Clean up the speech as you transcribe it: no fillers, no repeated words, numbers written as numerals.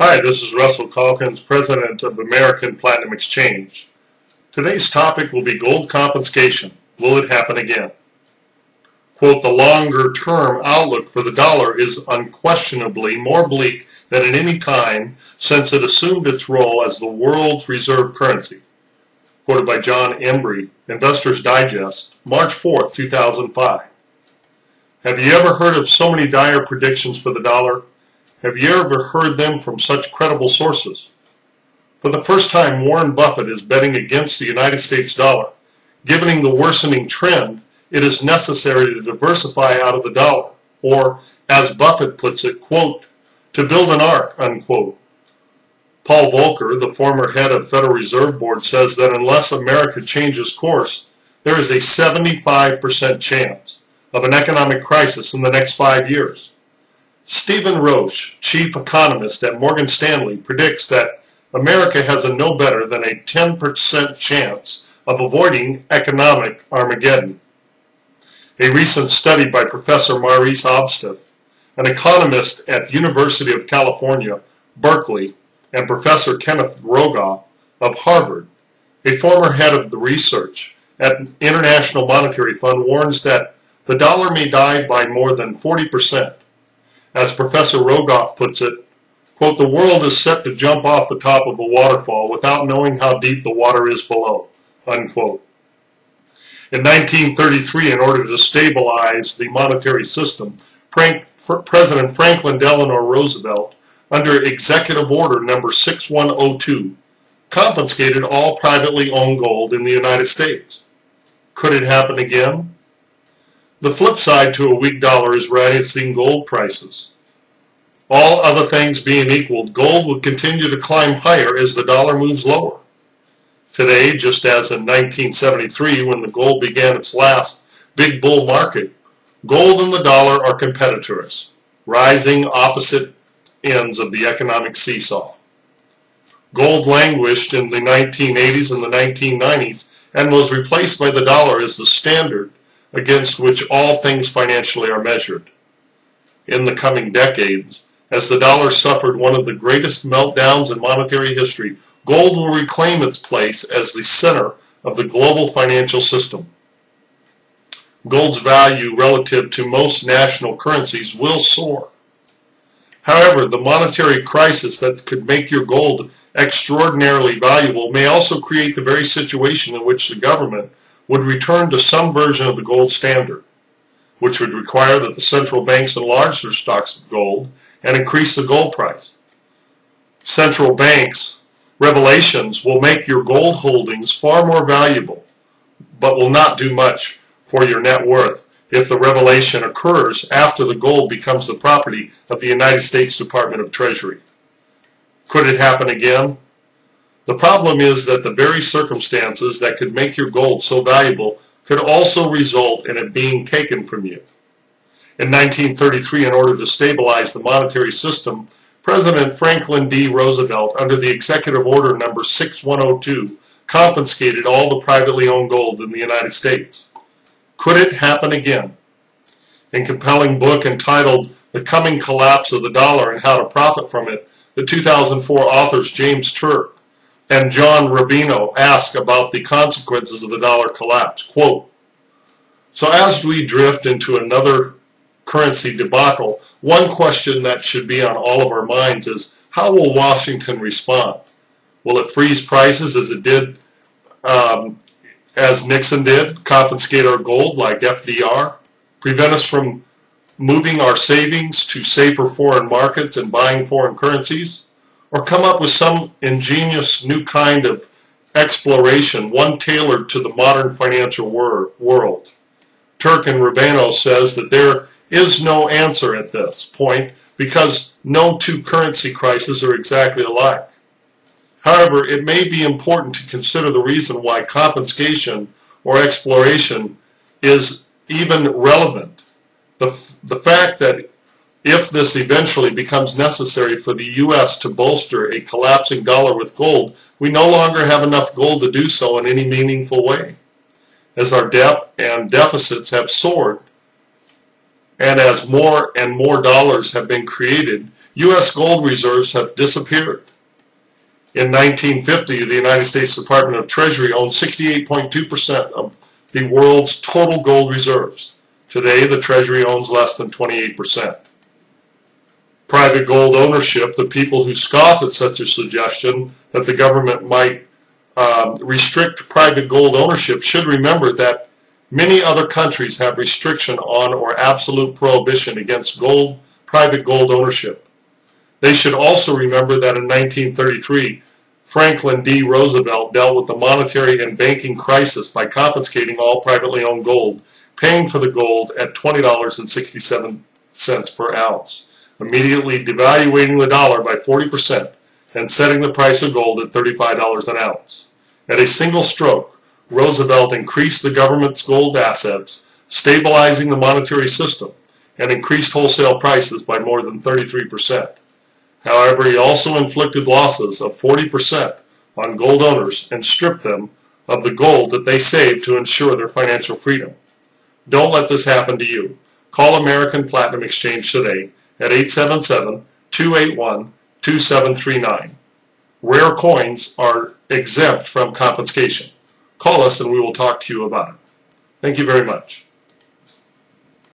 Hi, this is Russell Calkins, President of American Platinum Exchange. Today's topic will be gold confiscation. Will it happen again? Quote, the longer-term outlook for the dollar is unquestionably more bleak than at any time since it assumed its role as the world's reserve currency. Quoted by John Embry, Investor's Digest, March 4, 2005. Have you ever heard of so many dire predictions for the dollar? Have you ever heard them from such credible sources? For the first time, Warren Buffett is betting against the United States dollar. Given the worsening trend, it is necessary to diversify out of the dollar, or, as Buffett puts it, quote, to build an ark, unquote. Paul Volcker, the former head of Federal Reserve Board, says that unless America changes course, there is a 75% chance of an economic crisis in the next 5 years. Stephen Roche, chief economist at Morgan Stanley, predicts that America has a no better than a 10% chance of avoiding economic Armageddon. A recent study by Professor Maurice Obstiff, an economist at University of California, Berkeley, and Professor Kenneth Rogoff of Harvard, a former head of the research at International Monetary Fund, warns that the dollar may die by more than 40%. As Professor Rogoff puts it, quote, the world is set to jump off the top of a waterfall without knowing how deep the water is below, unquote. In 1933, in order to stabilize the monetary system, President Franklin Delano Roosevelt, under Executive Order number 6102, confiscated all privately owned gold in the United States. Could it happen again? The flip side to a weak dollar is rising gold prices. All other things being equal, gold will continue to climb higher as the dollar moves lower. Today, just as in 1973 when the gold began its last big bull market, gold and the dollar are competitors, rising opposite ends of the economic seesaw. Gold languished in the 1980s and the 1990s and was replaced by the dollar as the standard against which all things financially are measured. In the coming decades, as the dollar suffered one of the greatest meltdowns in monetary history, gold will reclaim its place as the center of the global financial system. Gold's value relative to most national currencies will soar. However, the monetary crisis that could make your gold extraordinarily valuable may also create the very situation in which the government would return to some version of the gold standard, which would require that the central banks enlarge their stocks of gold and increase the gold price. Central banks' revelations will make your gold holdings far more valuable, but will not do much for your net worth if the revelation occurs after the gold becomes the property of the United States Department of Treasury. Could it happen again? The problem is that the very circumstances that could make your gold so valuable could also result in it being taken from you. In 1933, in order to stabilize the monetary system, President Franklin D. Roosevelt, under the Executive Order number 6102, confiscated all the privately owned gold in the United States. Could it happen again? In a compelling book entitled The Coming Collapse of the Dollar and How to Profit from It, the 2004 authors James Turk and John Rubino ask about the consequences of the dollar collapse. Quote, so as we drift into another currency debacle, one question that should be on all of our minds is, how will Washington respond? Will it freeze prices as it did, as Nixon did, confiscate our gold like FDR, prevent us from moving our savings to safer foreign markets and buying foreign currencies? Or come up with some ingenious new kind of exploration, one tailored to the modern financial world? Turk and Rubino says that there is no answer at this point because no two currency crises are exactly alike. However, it may be important to consider the reason why confiscation or exploration is even relevant. The fact that if this eventually becomes necessary for the U.S. to bolster a collapsing dollar with gold, we no longer have enough gold to do so in any meaningful way. As our debt and deficits have soared, and as more and more dollars have been created, U.S. gold reserves have disappeared. In 1950, the United States Department of Treasury owned 68.2% of the world's total gold reserves. Today, the Treasury owns less than 28%. Private gold ownership, the people who scoff at such a suggestion that the government might restrict private gold ownership should remember that many other countries have restriction on or absolute prohibition against private gold ownership. They should also remember that in 1933, Franklin D. Roosevelt dealt with the monetary and banking crisis by confiscating all privately owned gold, paying for the gold at $20.67 per ounce, immediately devaluating the dollar by 40% and setting the price of gold at $35 an ounce. At a single stroke, Roosevelt increased the government's gold assets, stabilizing the monetary system, and increased wholesale prices by more than 33%. However, he also inflicted losses of 40% on gold owners and stripped them of the gold that they saved to ensure their financial freedom. Don't let this happen to you. Call American Platinum Exchange today at 877-281-2739. Rare coins are exempt from confiscation. Call us and we will talk to you about it. Thank you very much.